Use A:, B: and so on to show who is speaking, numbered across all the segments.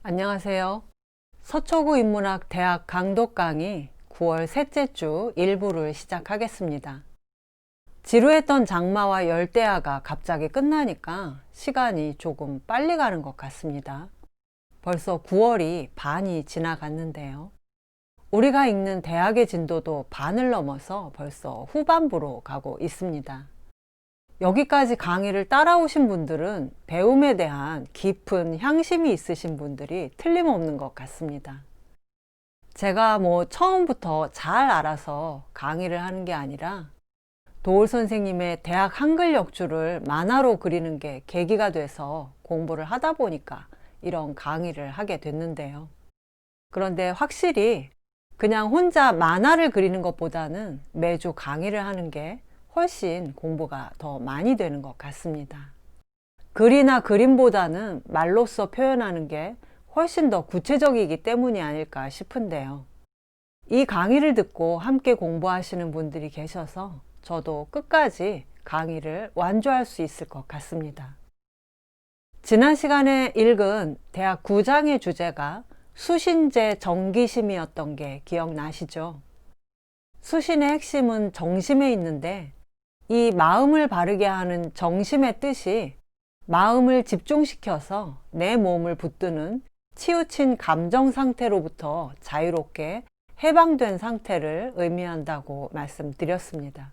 A: 안녕하세요. 서초구 인문학 대학 강독 강의 9월 셋째 주 일부를 시작하겠습니다. 지루했던 장마와 열대야가 갑자기 끝나니까 시간이 조금 빨리 가는 것 같습니다. 벌써 9월이 반이 지나갔는데요. 우리가 읽는 대학의 진도도 반을 넘어서 벌써 후반부로 가고 있습니다. 여기까지 강의를 따라오신 분들은 배움에 대한 깊은 향심이 있으신 분들이 틀림없는 것 같습니다. 제가 처음부터 잘 알아서 강의를 하는 게 아니라 도올 선생님의 대학 한글 역주를 만화로 그리는 게 계기가 돼서 공부를 하다 보니까 이런 강의를 하게 됐는데요. 그런데 확실히 그냥 혼자 만화를 그리는 것보다는 매주 강의를 하는 게 훨씬 공부가 더 많이 되는 것 같습니다. 글이나 그림보다는 말로써 표현하는 게 훨씬 더 구체적이기 때문이 아닐까 싶은데요. 이 강의를 듣고 함께 공부하시는 분들이 계셔서 저도 끝까지 강의를 완주할 수 있을 것 같습니다. 지난 시간에 읽은 대학 9장의 주제가 수신제 정기심이었던 게 기억나시죠? 수신의 핵심은 정심에 있는데 이 마음을 바르게 하는 정심의 뜻이 마음을 집중시켜서 내 몸을 붙드는 치우친 감정 상태로부터 자유롭게 해방된 상태를 의미한다고 말씀드렸습니다.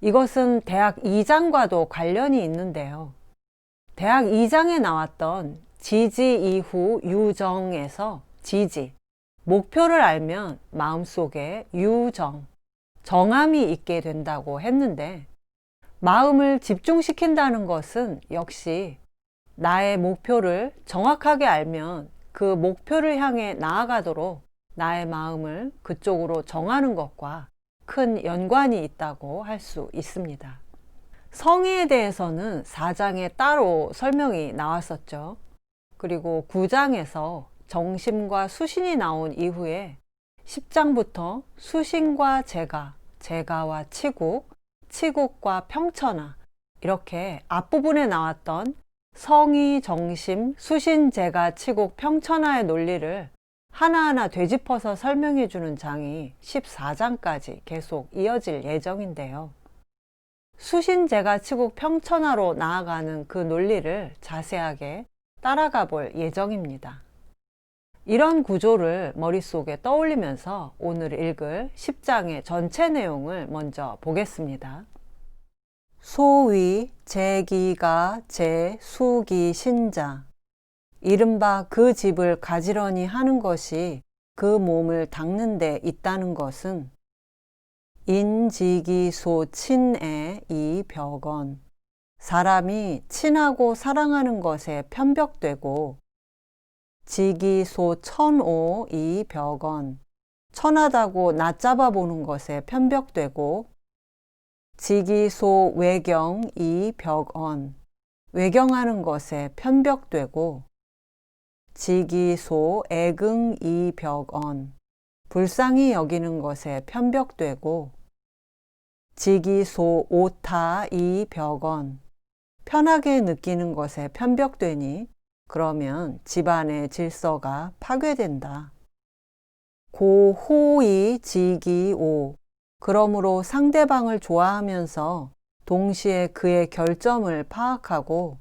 A: 이것은 대학 2장과도 관련이 있는데요. 대학 2장에 나왔던 지지 이후 유정에서 지지, 목표를 알면 마음속에 유정, 정함이 있게 된다고 했는데, 마음을 집중시킨다는 것은 역시 나의 목표를 정확하게 알면 그 목표를 향해 나아가도록 나의 마음을 그쪽으로 정하는 것과 큰 연관이 있다고 할 수 있습니다. 성의에 대해서는 4장에 따로 설명이 나왔었죠. 그리고 9장에서 정심과 수신이 나온 이후에 10장부터 수신과 제가와 치국, 치국과 평천하, 이렇게 앞부분에 나왔던 성의, 정심, 수신, 제가, 치국, 평천하의 논리를 하나하나 되짚어서 설명해 주는 장이 14장까지 계속 이어질 예정인데요. 수신, 제가, 치국, 평천하로 나아가는 그 논리를 자세하게 따라가 볼 예정입니다. 이런 구조를 머릿속에 떠올리면서 오늘 읽을 10장의 전체 내용을 먼저 보겠습니다. 소위 제기가 제수기 신자, 이른바 그 집을 가지런히 하는 것이 그 몸을 닦는 데 있다는 것은 인지기소 친애 이 벽언, 사람이 친하고 사랑하는 것에 편벽되고 지기소 천오 이 벽언, 천하다고 낮잡아 보는 것에 편벽되고 지기소 외경 이 벽언, 외경하는 것에 편벽되고 지기소 애긍 이 벽언, 불쌍히 여기는 것에 편벽되고 지기소 오타 이 벽언, 편하게 느끼는 것에 편벽되니 그러면 집안의 질서가 파괴된다. 고호이 지기오, 그러므로 상대방을 좋아하면서 동시에 그의 결점을 파악하고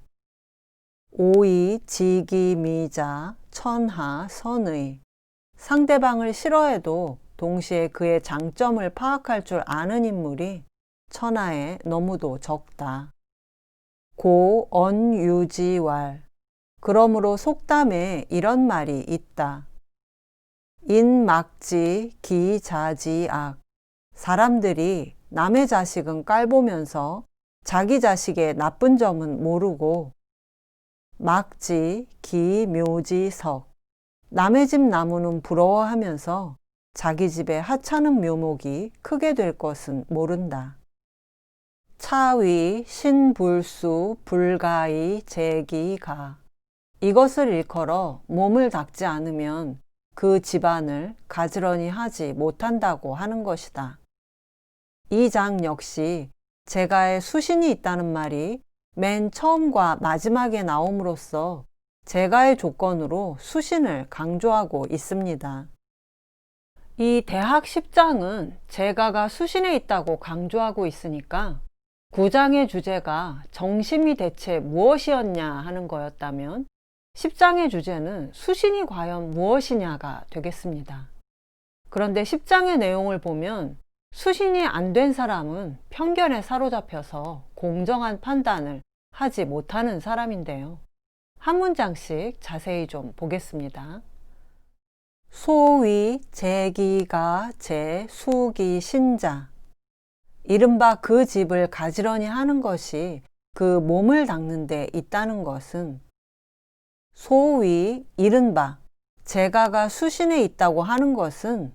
A: 오이 지기미자 천하 선의, 상대방을 싫어해도 동시에 그의 장점을 파악할 줄 아는 인물이 천하에 너무도 적다. 고언유지왈, 그러므로 속담에 이런 말이 있다. 인막지 기자지악, 사람들이 남의 자식은 깔보면서 자기 자식의 나쁜 점은 모르고 막지 기묘지석, 남의 집 나무는 부러워하면서 자기 집의 하찮은 묘목이 크게 될 것은 모른다. 차위 신불수 불가이 제기가, 이것을 일컬어 몸을 닦지 않으면 그 집안을 가지런히 하지 못한다고 하는 것이다. 이 장 역시 제가의 수신이 있다는 말이 맨 처음과 마지막에 나옴으로써 제가의 조건으로 수신을 강조하고 있습니다. 이 대학 10장은 제가가 수신에 있다고 강조하고 있으니까 9장의 주제가 정심이 대체 무엇이었냐 하는 거였다면 10장의 주제는 수신이 과연 무엇이냐가 되겠습니다. 그런데 10장의 내용을 보면 수신이 안 된 사람은 편견에 사로잡혀서 공정한 판단을 하지 못하는 사람인데요. 한 문장씩 자세히 좀 보겠습니다. 소위 제기가 제 수기 신자. 이른바 그 집을 가지런히 하는 것이 그 몸을 닦는 데 있다는 것은 소위 이른바 제가가 수신에 있다고 하는 것은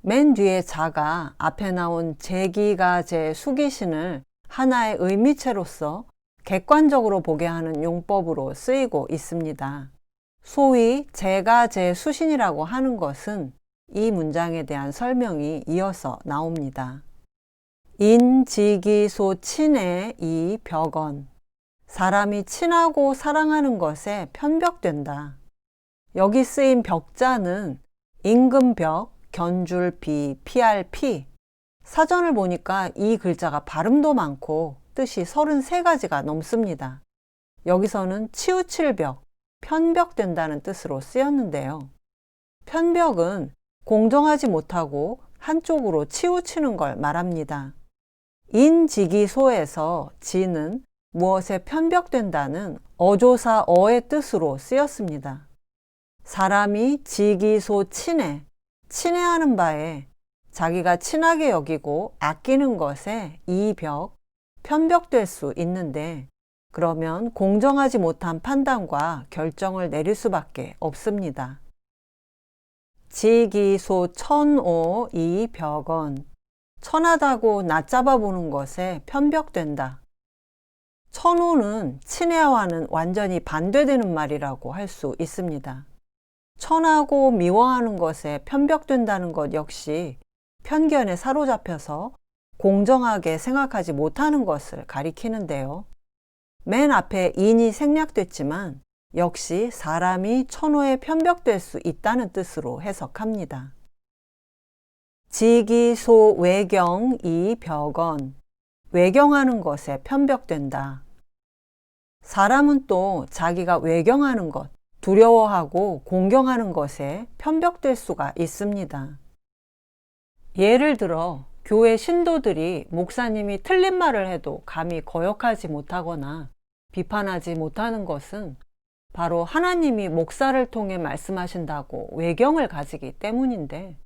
A: 맨 뒤에 자가 앞에 나온 제기가 제 수기신을 하나의 의미체로서 객관적으로 보게 하는 용법으로 쓰이고 있습니다. 소위 제가 제 수신이라고 하는 것은 이 문장에 대한 설명이 이어서 나옵니다. 인지기소 친해 이 벽언. 사람이 친하고 사랑하는 것에 편벽된다. 여기 쓰인 벽자는 임금벽, 견줄비, 피할 피. 사전을 보니까 이 글자가 발음도 많고 뜻이 33가지가 넘습니다. 여기서는 치우칠 벽, 편벽된다는 뜻으로 쓰였는데요. 편벽은 공정하지 못하고 한쪽으로 치우치는 걸 말합니다. 인지기소에서 지는 무엇에 편벽된다는 어조사 어의 뜻으로 쓰였습니다. 사람이 지기소 친해, 친해하는 바에 자기가 친하게 여기고 아끼는 것에 이 벽, 편벽될 수 있는데 그러면 공정하지 못한 판단과 결정을 내릴 수밖에 없습니다. 지기소 천오 이 벽언. 천하다고 낮잡아 보는 것에 편벽된다. 천오는 친애와는 완전히 반대되는 말이라고 할 수 있습니다. 천하고 미워하는 것에 편벽된다는 것 역시 편견에 사로잡혀서 공정하게 생각하지 못하는 것을 가리키는데요. 맨 앞에 인이 생략됐지만 역시 사람이 천호에 편벽될 수 있다는 뜻으로 해석합니다. 지기소 외경 이 벽언. 외경하는 것에 편벽된다. 사람은 또 자기가 외경하는 것, 두려워하고 공경하는 것에 편벽될 수가 있습니다. 예를 들어 교회 신도들이 목사님이 틀린 말을 해도 감히 거역하지 못하거나 비판하지 못하는 것은 바로 하나님이 목사를 통해 말씀하신다고 외경을 가지기 때문인데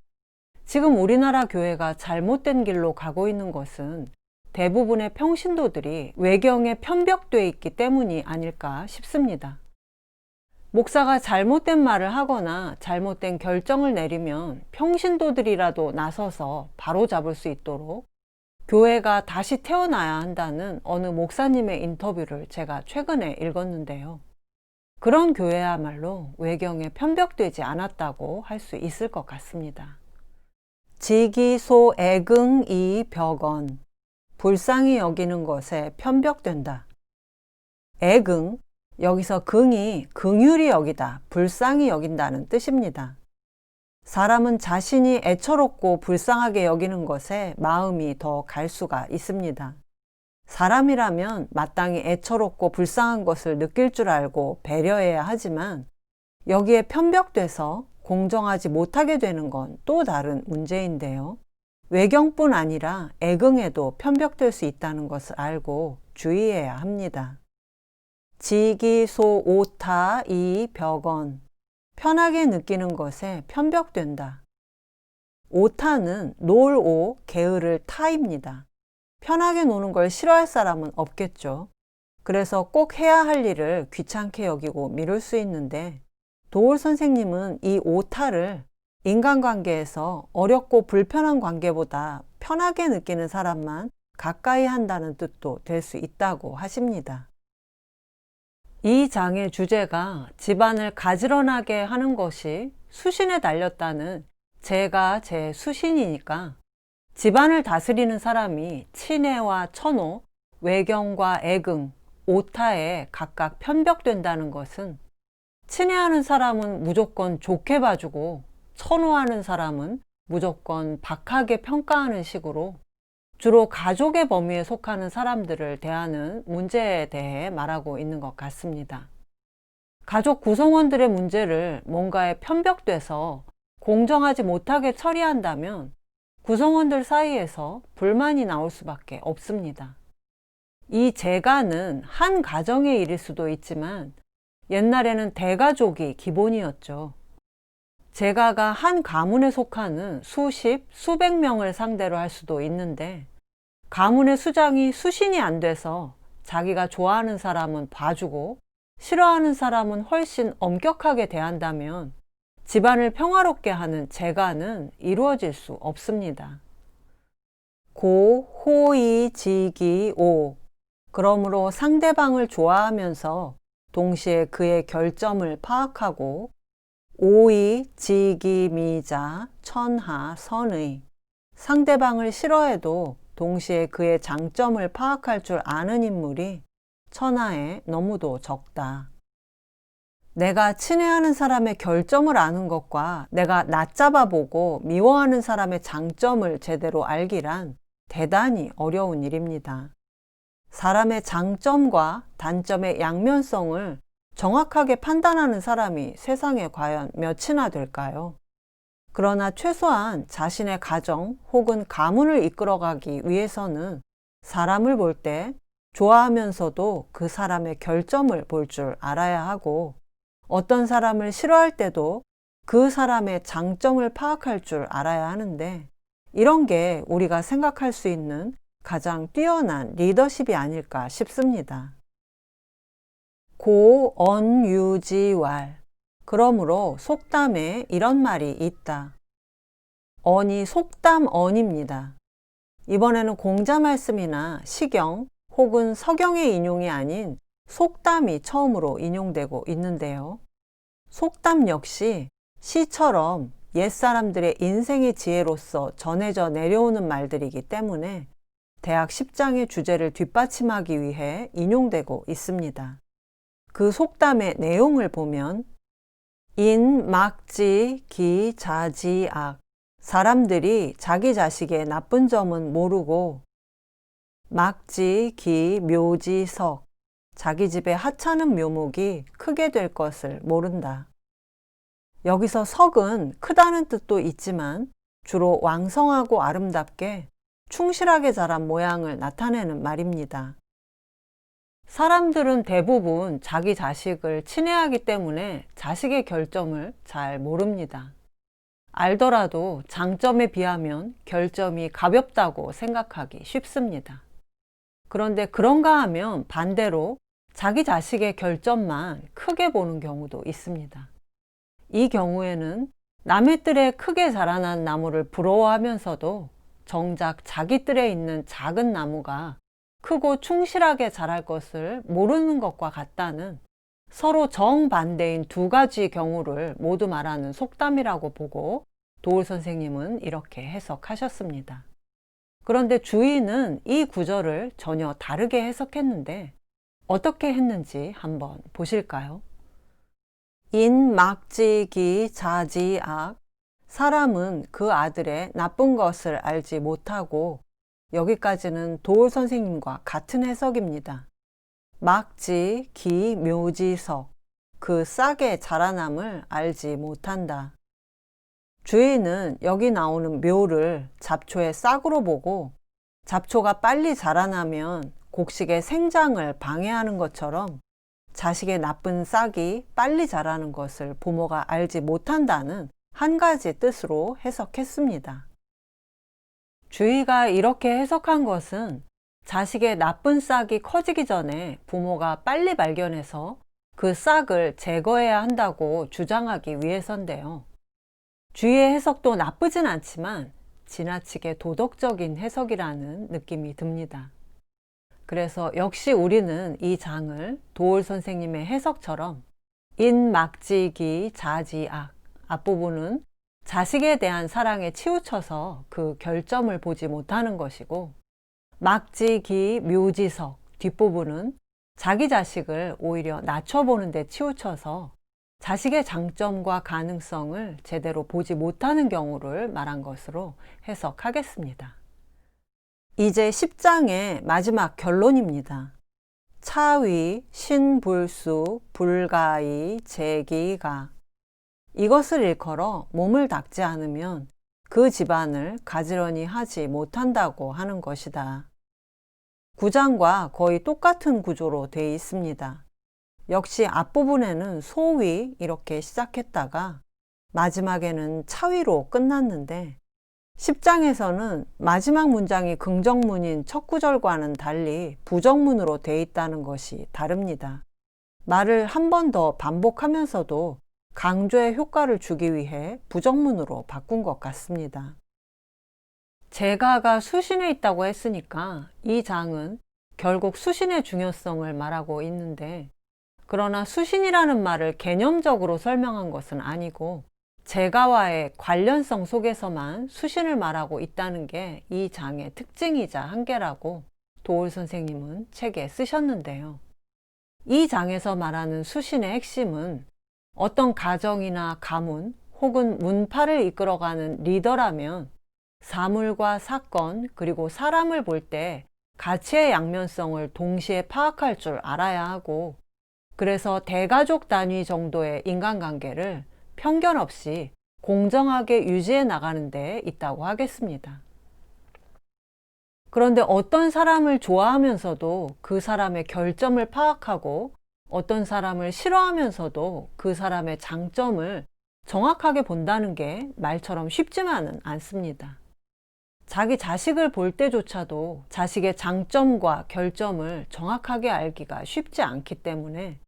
A: 지금 우리나라 교회가 잘못된 길로 가고 있는 것은 대부분의 평신도들이 외경에 편벽돼 있기 때문이 아닐까 싶습니다. 목사가 잘못된 말을 하거나 잘못된 결정을 내리면 평신도들이라도 나서서 바로잡을 수 있도록 교회가 다시 태어나야 한다는 어느 목사님의 인터뷰를 제가 최근에 읽었는데요. 그런 교회야말로 외경에 편벽되지 않았다고 할 수 있을 것 같습니다. 지기소 애긍 이 벽언. 불쌍히 여기는 것에 편벽된다. 애긍, 여기서 긍이 긍휼히 여기다, 불쌍히 여긴다는 뜻입니다. 사람은 자신이 애처롭고 불쌍하게 여기는 것에 마음이 더 갈 수가 있습니다. 사람이라면 마땅히 애처롭고 불쌍한 것을 느낄 줄 알고 배려해야 하지만 여기에 편벽돼서 공정하지 못하게 되는 건 또 다른 문제인데요. 외경뿐 아니라 애긍에도 편벽될 수 있다는 것을 알고 주의해야 합니다. 지기소 오타 이 벽언. 편하게 느끼는 것에 편벽된다. 오타는 놀오, 게으를 타입니다. 편하게 노는 걸 싫어할 사람은 없겠죠. 그래서 꼭 해야 할 일을 귀찮게 여기고 미룰 수 있는데 도올 선생님은 이 오타를 인간관계에서 어렵고 불편한 관계보다 편하게 느끼는 사람만 가까이 한다는 뜻도 될 수 있다고 하십니다. 이 장의 주제가 집안을 가지런하게 하는 것이 수신에 달렸다는 제가 제 수신이니까 집안을 다스리는 사람이 친애와 천호, 외경과 애긍, 오타에 각각 편벽된다는 것은 친애하는 사람은 무조건 좋게 봐주고 선호하는 사람은 무조건 박하게 평가하는 식으로 주로 가족의 범위에 속하는 사람들을 대하는 문제에 대해 말하고 있는 것 같습니다. 가족 구성원들의 문제를 뭔가에 편벽돼서 공정하지 못하게 처리한다면 구성원들 사이에서 불만이 나올 수밖에 없습니다. 이 재가는 한 가정의 일일 수도 있지만 옛날에는 대가족이 기본이었죠. 재가가 한 가문에 속하는 수십, 수백 명을 상대로 할 수도 있는데 가문의 수장이 수신이 안 돼서 자기가 좋아하는 사람은 봐주고 싫어하는 사람은 훨씬 엄격하게 대한다면 집안을 평화롭게 하는 재가는 이루어질 수 없습니다. 고, 호의, 지기, 오. 그러므로 상대방을 좋아하면서 동시에 그의 결점을 파악하고 오의, 지기, 미자, 천하, 선의. 상대방을 싫어해도 동시에 그의 장점을 파악할 줄 아는 인물이 천하에 너무도 적다. 내가 친애하는 사람의 결점을 아는 것과 내가 낮잡아 보고 미워하는 사람의 장점을 제대로 알기란 대단히 어려운 일입니다. 사람의 장점과 단점의 양면성을 정확하게 판단하는 사람이 세상에 과연 몇이나 될까요? 그러나 최소한 자신의 가정 혹은 가문을 이끌어가기 위해서는 사람을 볼 때 좋아하면서도 그 사람의 결점을 볼 줄 알아야 하고 어떤 사람을 싫어할 때도 그 사람의 장점을 파악할 줄 알아야 하는데 이런 게 우리가 생각할 수 있는 가장 뛰어난 리더십이 아닐까 싶습니다. 고, 언, 유, 지, 왈. 그러므로 속담에 이런 말이 있다. 언이 속담 언입니다. 이번에는 공자 말씀이나 시경 혹은 서경의 인용이 아닌 속담이 처음으로 인용되고 있는데요. 속담 역시 시처럼 옛사람들의 인생의 지혜로서 전해져 내려오는 말들이기 때문에 대학 10장의 주제를 뒷받침하기 위해 인용되고 있습니다. 그 속담의 내용을 보면 인, 막지, 기, 자지, 악. 사람들이 자기 자식의 나쁜 점은 모르고 막지, 기, 묘지, 석. 자기 집에 하찮은 묘목이 크게 될 것을 모른다. 여기서 석은 크다는 뜻도 있지만 주로 왕성하고 아름답게 충실하게 자란 모양을 나타내는 말입니다. 사람들은 대부분 자기 자식을 친애하기 때문에 자식의 결점을 잘 모릅니다. 알더라도 장점에 비하면 결점이 가볍다고 생각하기 쉽습니다. 그런데 그런가 하면 반대로 자기 자식의 결점만 크게 보는 경우도 있습니다. 이 경우에는 남의 뜰에 크게 자라난 나무를 부러워하면서도 정작 자기 뜰에 있는 작은 나무가 크고 충실하게 자랄 것을 모르는 것과 같다는 서로 정반대인 두 가지 경우를 모두 말하는 속담이라고 보고 도울 선생님은 이렇게 해석하셨습니다. 그런데 주인은 이 구절을 전혀 다르게 해석했는데 어떻게 했는지 한번 보실까요? 인, 막지기, 자지, 악. 사람은 그 아들의 나쁜 것을 알지 못하고 여기까지는 도울 선생님과 같은 해석입니다. 막지, 기, 묘지, 석. 그 싹의 자라남을 알지 못한다. 주인은 여기 나오는 묘를 잡초의 싹으로 보고 잡초가 빨리 자라나면 곡식의 생장을 방해하는 것처럼 자식의 나쁜 싹이 빨리 자라는 것을 부모가 알지 못한다는 한 가지 뜻으로 해석했습니다. 주의가 이렇게 해석한 것은 자식의 나쁜 싹이 커지기 전에 부모가 빨리 발견해서 그 싹을 제거해야 한다고 주장하기 위해서인데요. 주의의 해석도 나쁘진 않지만 지나치게 도덕적인 해석이라는 느낌이 듭니다. 그래서 역시 우리는 이 장을 도울 선생님의 해석처럼 인, 막지기, 자지, 악. 앞부분은 자식에 대한 사랑에 치우쳐서 그 결점을 보지 못하는 것이고 막지기, 묘지석 뒷부분은 자기 자식을 오히려 낮춰보는 데 치우쳐서 자식의 장점과 가능성을 제대로 보지 못하는 경우를 말한 것으로 해석하겠습니다. 이제 10장의 마지막 결론입니다. 차위, 신불수, 불가이, 제기가. 이것을 일컬어 몸을 닦지 않으면 그 집안을 가지런히 하지 못한다고 하는 것이다. 9장과 거의 똑같은 구조로 되어 있습니다. 역시 앞부분에는 소위 이렇게 시작했다가 마지막에는 차위로 끝났는데 10장에서는 마지막 문장이 긍정문인 첫 구절과는 달리 부정문으로 되어 있다는 것이 다릅니다. 말을 한 번 더 반복하면서도 강조의 효과를 주기 위해 부정문으로 바꾼 것 같습니다. 제가가 수신에 있다고 했으니까 이 장은 결국 수신의 중요성을 말하고 있는데, 그러나 수신이라는 말을 개념적으로 설명한 것은 아니고 제가와의 관련성 속에서만 수신을 말하고 있다는 게 이 장의 특징이자 한계라고 도올 선생님은 책에 쓰셨는데요. 이 장에서 말하는 수신의 핵심은 어떤 가정이나 가문 혹은 문파를 이끌어가는 리더라면 사물과 사건 그리고 사람을 볼 때 가치의 양면성을 동시에 파악할 줄 알아야 하고, 그래서 대가족 단위 정도의 인간관계를 편견 없이 공정하게 유지해 나가는 데 있다고 하겠습니다. 그런데 어떤 사람을 좋아하면서도 그 사람의 결점을 파악하고 어떤 사람을 싫어하면서도 그 사람의 장점을 정확하게 본다는 게 말처럼 쉽지만은 않습니다. 자기 자식을 볼 때조차도 자식의 장점과 결점을 정확하게 알기가 쉽지 않기 때문에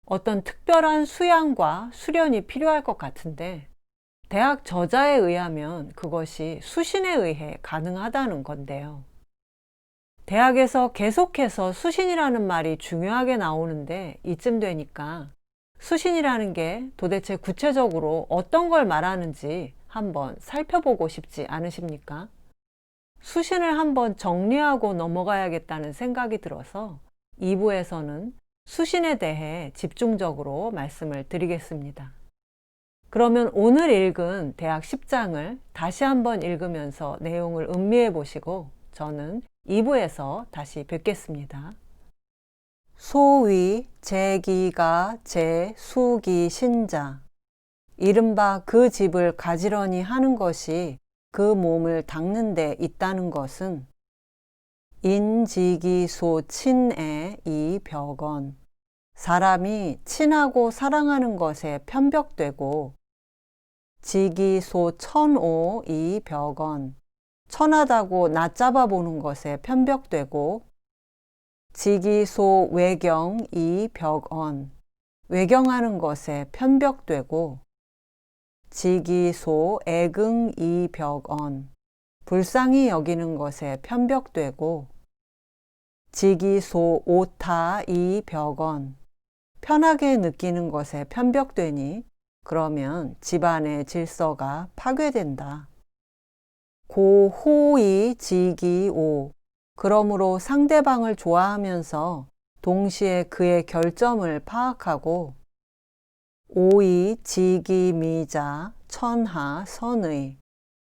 A: 어떤 특별한 수양과 수련이 필요할 것 같은데, 대학 저자에 의하면 그것이 수신에 의해 가능하다는 건데요. 대학에서 계속해서 수신이라는 말이 중요하게 나오는데 이쯤 되니까 수신이라는 게 도대체 구체적으로 어떤 걸 말하는지 한번 살펴보고 싶지 않으십니까? 수신을 한번 정리하고 넘어가야겠다는 생각이 들어서 2부에서는 수신에 대해 집중적으로 말씀을 드리겠습니다. 그러면 오늘 읽은 대학 10장을 다시 한번 읽으면서 내용을 음미해 보시고 저는 2부에서 다시 뵙겠습니다. 소위 제기가 제수기 신자, 이른바 그 집을 가지런히 하는 것이 그 몸을 닦는 데 있다는 것은 인지기소 친애 이벽언, 사람이 친하고 사랑하는 것에 편벽되고, 지기소 천오 이벽언, 천하다고 낮잡아 보는 것에 편벽되고, 지기소 외경 이벽언, 외경하는 것에 편벽되고, 지기소 애긍 이벽언, 불쌍히 여기는 것에 편벽되고, 지기소 오타 이벽언, 편하게 느끼는 것에 편벽되니 그러면 집안의 질서가 파괴된다. 고호이 지기오, 그러므로 상대방을 좋아하면서 동시에 그의 결점을 파악하고, 오이 지기미자 천하 선의,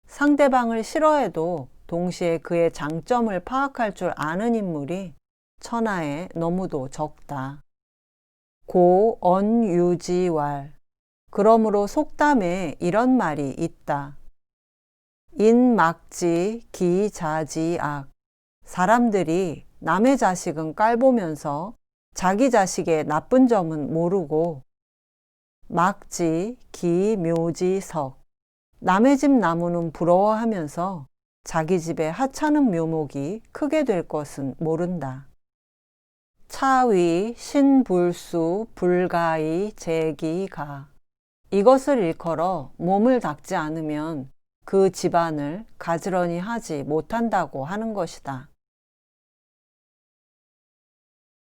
A: 상대방을 싫어해도 동시에 그의 장점을 파악할 줄 아는 인물이 천하에 너무도 적다. 고언유지왈, 그러므로 속담에 이런 말이 있다. 인막지 기자지악, 사람들이 남의 자식은 깔보면서 자기 자식의 나쁜 점은 모르고, 막지 기묘지석, 남의 집 나무는 부러워하면서 자기 집의 하찮은 묘목이 크게 될 것은 모른다. 차위 신불수 불가이 제기가, 이것을 일컬어 몸을 닦지 않으면 그 집안을 가지런히 하지 못한다고 하는 것이다.